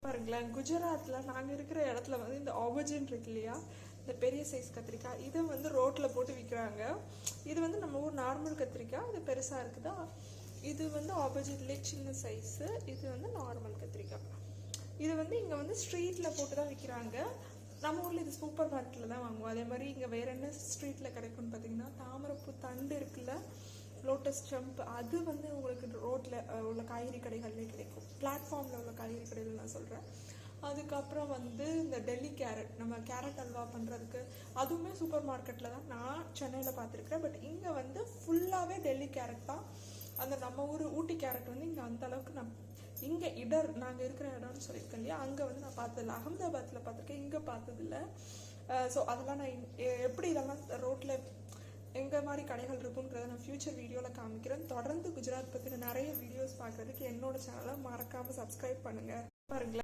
பாருங்களேன், குஜராத்தில் நாங்கள் இருக்கிற இடத்துல வந்து இந்த ஆபர்ஜின் இருக்கு இல்லையா, இந்த பெரிய சைஸ் கத்திரிக்காய் இதை வந்து ரோட்டில் போட்டு விற்கிறாங்க. இது வந்து நம்ம ஊர் நார்மல் கத்திரிக்காய், இது பெருசாக இருக்குதா. இது வந்து ஆபர்ஜின்லேயே சின்ன சைஸு, இது வந்து நார்மல் கத்திரிக்காய். இது வந்து இங்கே வந்து ஸ்ட்ரீட்டில் போட்டு தான் விற்கிறாங்க. நம்ம ஊரில் இது சூப்பர் மார்க்கெட்டில் தான் வாங்குவோம். அதே மாதிரி இங்கே வேறு என்ன ஸ்ட்ரீட்டில் கிடைக்கும்னு பார்த்தீங்கன்னா, தாமரைப்பூ தண்டு இருக்குல்ல, லோட்டஸ் ஜம்ப், அது வந்து உங்களுக்கு ரோட்டில் உள்ள காய்கறி கடைகள்லேயே கிடைக்கும். பிளாட்ஃபார்மில் உள்ள காய்கறி கடைகள் நான் சொல்கிறேன். அதுக்கப்புறம் வந்து இந்த டெல்லி கேரட், நம்ம கேரட் அல்வா பண்ணுறதுக்கு அதுவுமே சூப்பர் மார்க்கெட்டில் தான் நான் சென்னையில் பார்த்துருக்குறேன். பட் இங்கே வந்து ஃபுல்லாகவே டெல்லி கேரட் தான். அந்த நம்ம ஊர் ஊட்டி கேரட் வந்து இங்கே அந்த அளவுக்கு இங்கே நாங்கள் இருக்கிற இடம்னு சொல்லியிருக்கேன் இல்லையா, அங்கே வந்து நான் பார்த்ததில்ல. அகமதாபாத்தில் பார்த்துருக்கேன், இங்கே பார்த்ததில்ல. ஸோ அதெல்லாம் நான் எப்படி இதெல்லாம் ரோட்டில் எங்கே மாதிரி கடைகள் இருக்குன்றதை நான் ஃப்யூச்சர் வீடியோவில் காமிக்கிறேன். தொடர்ந்து குஜராத் பற்றின நிறைய வீடியோஸ் பார்க்குறதுக்கு என்னோட சேனலை மறக்காமல் சப்ஸ்கிரைப் பண்ணுங்கள். பாருங்களேன்.